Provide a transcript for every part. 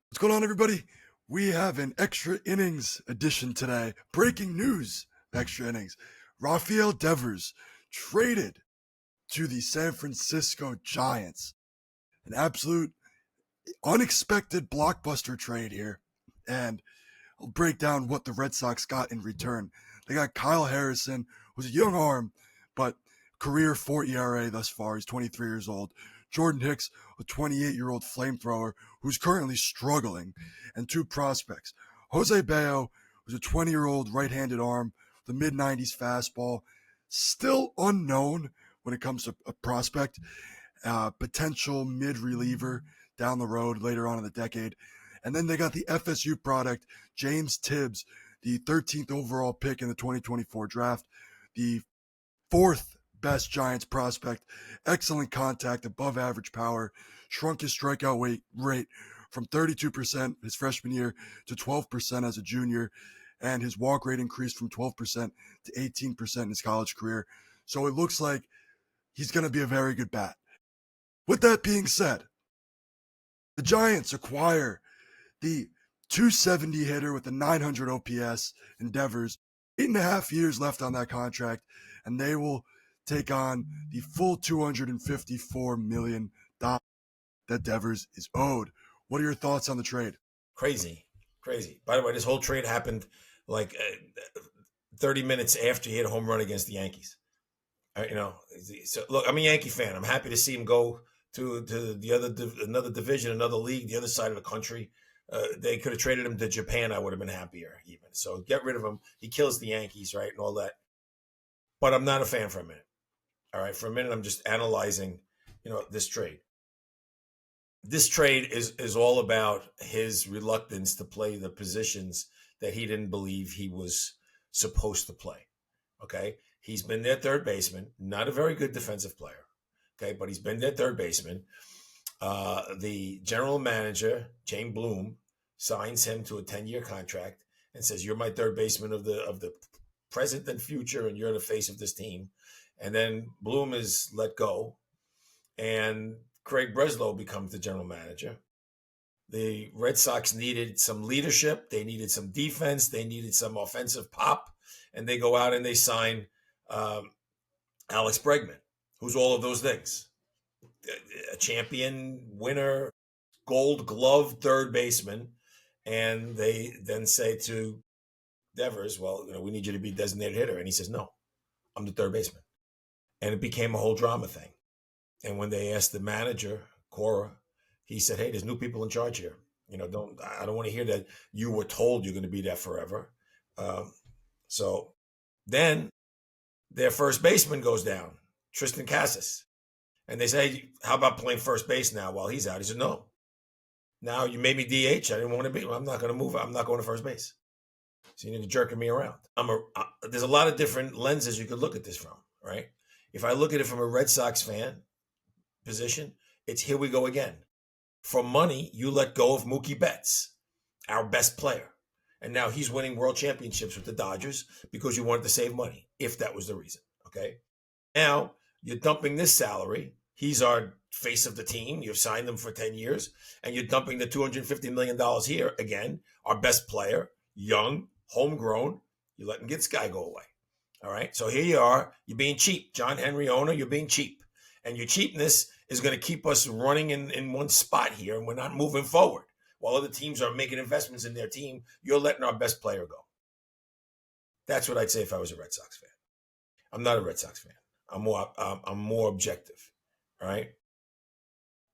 What's going on, everybody? We have an extra innings edition today. Breaking news, extra innings. Rafael Devers traded to the San Francisco Giants. An absolute unexpected blockbuster trade here. And I'll break down what the Red Sox got in return. They got Kyle Harrison, who's a young arm, but career 4 ERA thus far. He's 23 years old. Jordan Hicks, a 28-year-old flamethrower who's currently struggling, and two prospects. Jose Bayo, who's a 20-year-old right-handed arm, the mid-90s fastball, still unknown when it comes to a prospect, potential mid-reliever down the road later on in the decade. And then they got the FSU product, James Tibbs, the 13th overall pick in the 2024 draft, the fourth best Giants prospect, excellent contact, above average power, shrunk his strikeout rate from 32% his freshman year to 12% as a junior, and his walk rate increased from 12% to 18% in his college career. So it looks like he's going to be a very good bat. With that being said, the Giants acquire the 270 hitter with a 900 OPS in Devers, 8.5 years left on that contract, and they will take on the full $254 million that Devers is owed. What are your thoughts on the trade? Crazy. By the way, this whole trade happened like 30 minutes after he hit a home run against the Yankees. So look, I'm a Yankee fan. I'm happy to see him go to another division, another league, the other side of the country. They could have traded him to Japan. I would have been happier even. So get rid of him. He kills the Yankees, right, and all that. But I'm not a fan for a minute. All right, for a minute, I'm just analyzing, this trade. This trade is all about his reluctance to play the positions that he didn't believe he was supposed to play. Okay, he's been their third baseman, not a very good defensive player. Okay, but he's been their third baseman. The general manager, Jane Bloom, signs him to a 10-year contract and says, "You're my third baseman of the present and future, and you're the face of this team." And then Bloom is let go, and Craig Breslow becomes the general manager. The Red Sox needed some leadership. They needed some defense. They needed some offensive pop. And they go out and they sign Alex Bregman, who's all of those things. A champion, winner, gold glove third baseman. And they then say to Devers, "Well, we need you to be designated hitter." And he says, "No, I'm the third baseman." And it became a whole drama thing. And when they asked the manager, Cora, he said, "Hey, there's new people in charge here. I don't want to hear that you were told you're going to be there forever." So then their first baseman goes down, Tristan Casas. And they say, "How about playing first base now while he's out?" He said, "No. Now you made me DH. I didn't want to be. I'm not going to move. I'm not going to first base. So you need to jerking me around." There's a lot of different lenses you could look at this from, right? If I look at it from a Red Sox fan position, it's here we go again. For money, you let go of Mookie Betts, our best player. And now he's winning world championships with the Dodgers because you wanted to save money, if that was the reason, okay? Now, you're dumping this salary. He's our face of the team. You've signed him for 10 years. And you're dumping the $250 million here, again, our best player, young, homegrown. You letting this guy go away, all right? So here you are. You're being cheap. John Henry owner, you're being cheap. And your cheapness is going to keep us running in one spot here, and we're not moving forward. While other teams are making investments in their team, you're letting our best player go. That's what I'd say if I was a Red Sox fan. I'm not a Red Sox fan. I'm more objective, all right?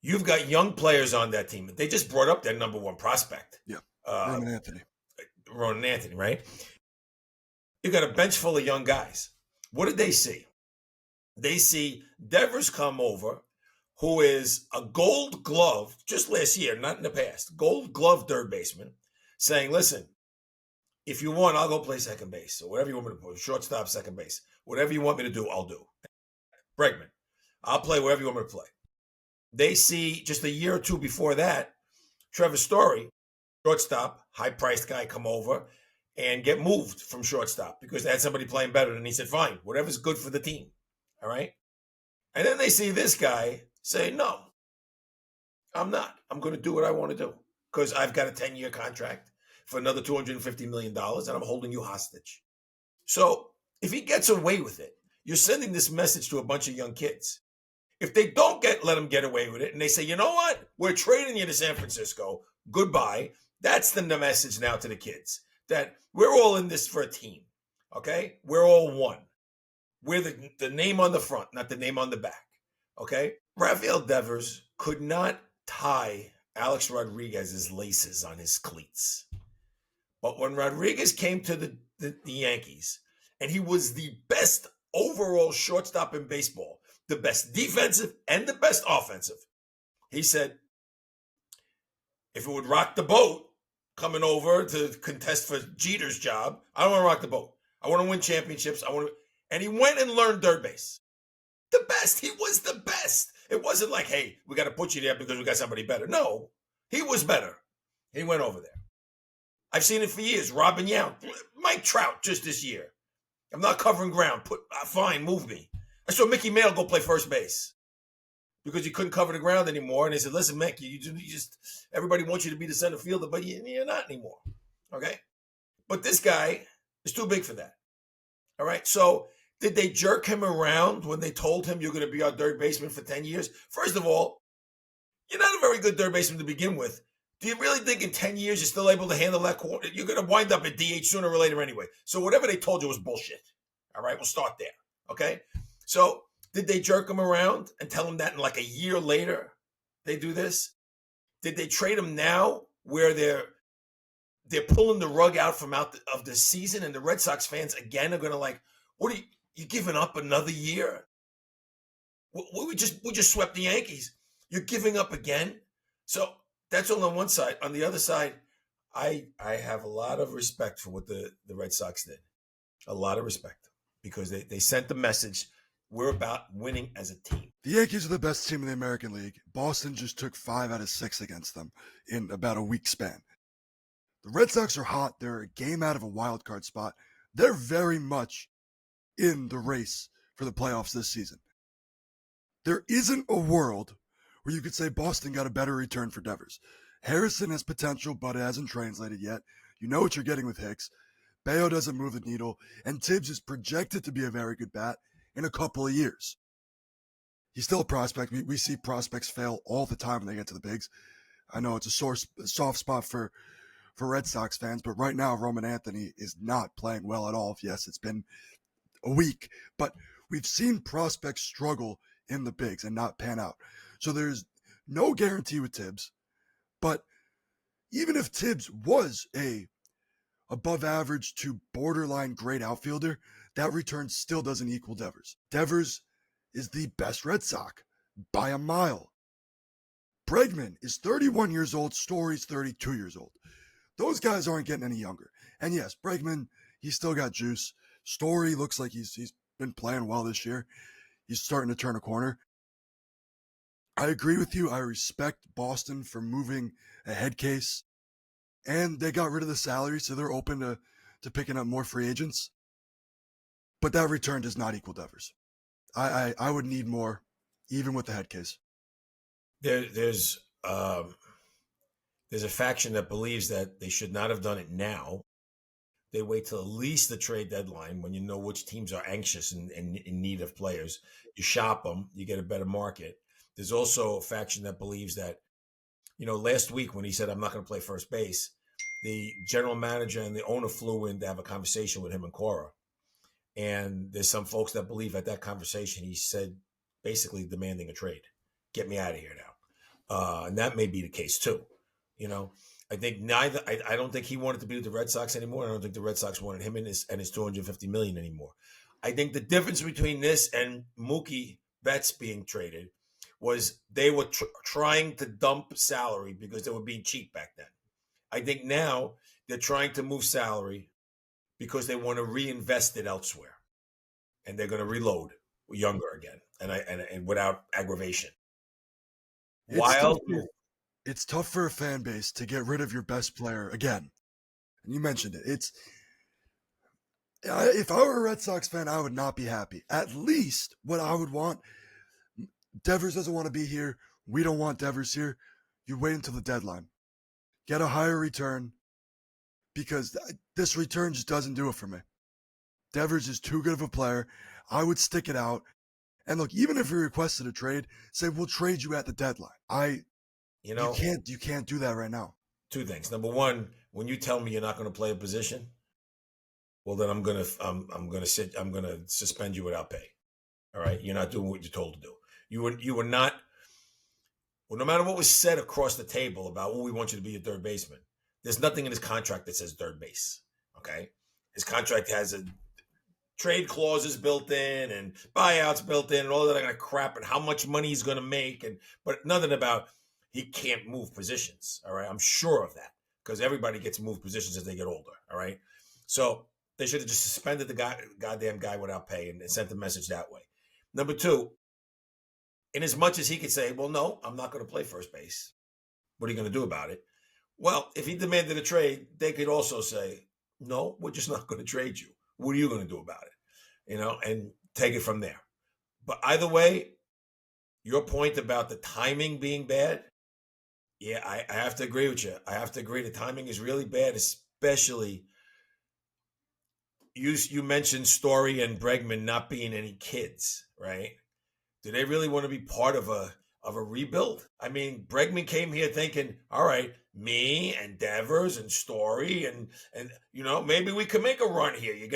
You've got young players on that team. They just brought up their number one prospect. Yeah, Ronan Anthony, right? You got a bench full of young guys. What did they see? They see Devers come over, who is a gold glove, just last year, not in the past, gold glove third baseman, saying, "Listen, if you want, I'll go play second base. So whatever you want me to play, shortstop, second base, whatever you want me to do, I'll do." Bregman, "I'll play wherever you want me to play." They see just a year or two before that, Trevor Story, shortstop, high-priced guy, come over and get moved from shortstop because they had somebody playing better. And he said, "Fine, whatever's good for the team." All right. And then they see this guy say, "No, I'm not. I'm going to do what I want to do." because I've got a 10-year contract for another $250 million and I'm holding you hostage. So if he gets away with it, you're sending this message to a bunch of young kids. If they don't let him get away with it and they say, you know what, we're trading you to San Francisco, goodbye, that's the message now to the kids, that we're all in this for a team, okay? We're all one. We're the name on the front, not the name on the back, okay? Rafael Devers could not tie Alex Rodriguez's laces on his cleats. But when Rodriguez came to the Yankees, and he was the best overall shortstop in baseball, the best defensive and the best offensive, he said, if it would rock the boat coming over to contest for Jeter's job, I don't want to rock the boat. I want to win championships. And he went and learned third base. The best. He was the best. It wasn't like, hey, we got to put you there because we got somebody better. No, he was better. He went over there. I've seen it for years. Robin Yount, Mike Trout just this year. I'm not covering ground. Fine, move me. I saw Mickey Mantle go play first base because he couldn't cover the ground anymore. And they said, listen, Mick, you just everybody wants you to be the center fielder, but you're not anymore. Okay? But this guy is too big for that. All right? So did they jerk him around when they told him you're going to be our third baseman for 10 years? First of all, you're not a very good third baseman to begin with. Do you really think in 10 years you're still able to handle that corner? You're going to wind up at DH sooner or later anyway. So whatever they told you was bullshit. All right, we'll start there. Okay? So did they jerk him around and tell him that in like a year later they do this? Did they trade him now where they're pulling the rug out of the season and the Red Sox fans again are going to like, what are you giving up another year? We just swept the Yankees. You're giving up again? So that's all on one side. On the other side, I have a lot of respect for what the Red Sox did. A lot of respect because they sent the message, we're about winning as a team. The Yankees are the best team in the American League. Boston just took 5 out of 6 against them in about a week span. The Red Sox are hot. They're a game out of a wild card spot. They're very much in the race for the playoffs this season. There isn't a world where you could say Boston got a better return for Devers. Harrison has potential, but it hasn't translated yet. You know what you're getting with Hicks. Bayo doesn't move the needle, and Tibbs is projected to be a very good bat in a couple of years. He's still a prospect. We see prospects fail all the time when they get to the bigs. I know it's a soft spot for Red Sox fans, but right now Roman Anthony is not playing well at all. Yes, it's been a week, but we've seen prospects struggle in the bigs and not pan out. So there's no guarantee with Tibbs, but even if Tibbs was a above average to borderline great outfielder, that return still doesn't equal Devers. Devers is the best Red Sox by a mile. Bregman is 31 years old. Story's 32 years old. Those guys aren't getting any younger. And yes, Bregman, he's still got juice. Story looks like he's been playing well this year. He's starting to turn a corner. I agree with you. I respect Boston for moving a head case. And they got rid of the salary, so they're open to picking up more free agents. But that return does not equal Devers. I would need more, even with the head case. There's a faction that believes that they should not have done it now. They wait till at least the trade deadline when you know which teams are anxious and in need of players. You shop them, you get a better market. There's also a faction that believes that, last week when he said, I'm not going to play first base, the general manager and the owner flew in to have a conversation with him and Cora. And there's some folks that believe at that conversation, he said, basically demanding a trade. Get me out of here now. And that may be the case too. I think I don't think he wanted to be with the Red Sox anymore. I don't think the Red Sox wanted him and his $250 million anymore. I think the difference between this and Mookie Betts being traded was they were trying to dump salary because they were being cheap back then. I think now they're trying to move salary because they want to reinvest it elsewhere, and they're going to reload younger again and without aggravation. It's tough for a fan base to get rid of your best player again. And you mentioned it. If I were a Red Sox fan, I would not be happy. At least what I would want, Devers doesn't want to be here. We don't want Devers here. You wait until the deadline. get a higher return, because this return just doesn't do it for me. Devers is too good of a player. I would stick it out. And look, even if he requested a trade, say we'll trade you at the deadline. You can't do that right now. Two things. Number one, when you tell me you're not going to play a position, well then I'm gonna suspend you without pay. All right, you're not doing what you're told to do. You were not. Well, no matter what was said across the table about, we want you to be a third baseman. There's nothing in his contract that says third base. Okay, his contract has a trade clauses built in and buyouts built in and all that kind of crap and how much money he's going to make, but nothing about he can't move positions. All right, I'm sure of that because everybody gets moved positions as they get older. All right, so they should have just suspended the goddamn guy without pay and sent the message that way. Number two, in as much as he could say, well, no, I'm not going to play first base. What are you going to do about it? Well, if he demanded a trade, they could also say, no, we're just not going to trade you. What are you going to do about it? And take it from there. But either way, your point about the timing being bad, yeah, I have to agree with you. I have to agree the timing is really bad, especially you mentioned Story and Bregman not being any kids, right? Do they really want to be part of a rebuild? I mean, Bregman came here thinking, all right, me and Devers and Story and maybe we can make a run here. You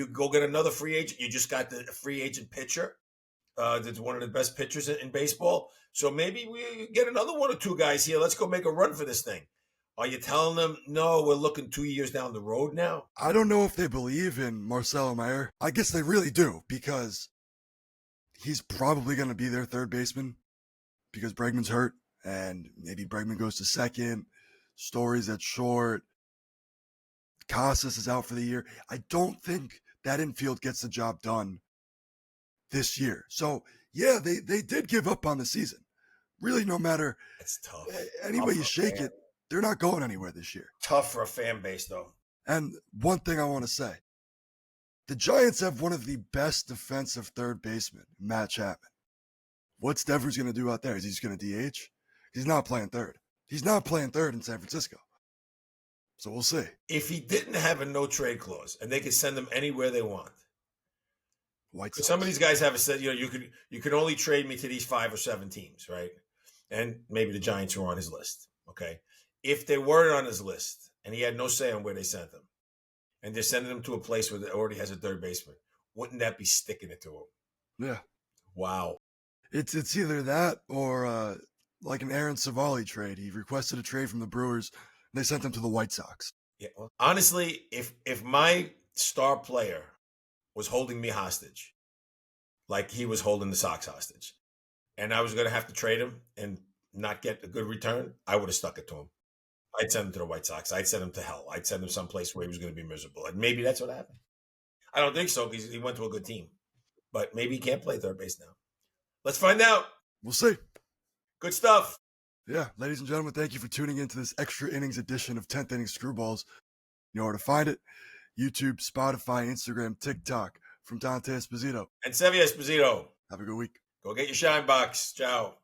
go get another free agent. You just got the free agent pitcher. That's one of the best pitchers in baseball. So maybe we get another one or two guys here. Let's go make a run for this thing. Are you telling them, no, we're looking 2 years down the road now? I don't know if they believe in Marcelo Mayer. I guess they really do, because he's probably going to be their third baseman because Bregman's hurt, and maybe Bregman goes to second. Story's at short. Casas is out for the year. I don't think that infield gets the job done this year. So, yeah, they did give up on the season. Really, no matter it's tough. Any way you shake it, they're not going anywhere this year. Tough for a fan base, though. And one thing I want to say, the Giants have one of the best defensive third basemen, Matt Chapman. What's Devers going to do out there? Is he just going to DH? He's not playing third. He's not playing third in San Francisco. So we'll see. If he didn't have a no trade clause and they could send him anywhere they want, White Sox. Some of these guys have said, you could only trade me to these 5 or 7 teams, right? And maybe the Giants were on his list. Okay, if they weren't on his list and he had no say on where they sent him, and they're sending him to a place where it already has a third baseman, wouldn't that be sticking it to him? Yeah. Wow. It's either that or like an Aaron Savali trade. He requested a trade from the Brewers, and they sent him to the White Sox. Yeah. Well, honestly, if my star player was holding me hostage, like he was holding the Sox hostage, and I was going to have to trade him and not get a good return, I would have stuck it to him. I'd send him to the White Sox. I'd send him to hell. I'd send him someplace where he was going to be miserable. And maybe that's what happened. I don't think so because he went to a good team. But maybe he can't play third base now. Let's find out. We'll see. Good stuff. Yeah, ladies and gentlemen, thank you for tuning into this extra innings edition of 10th Inning Screwballs. You know where to find it. YouTube, Spotify, Instagram, TikTok. From Dante Esposito. And Sevia Esposito. Have a good week. Go get your shine box. Ciao.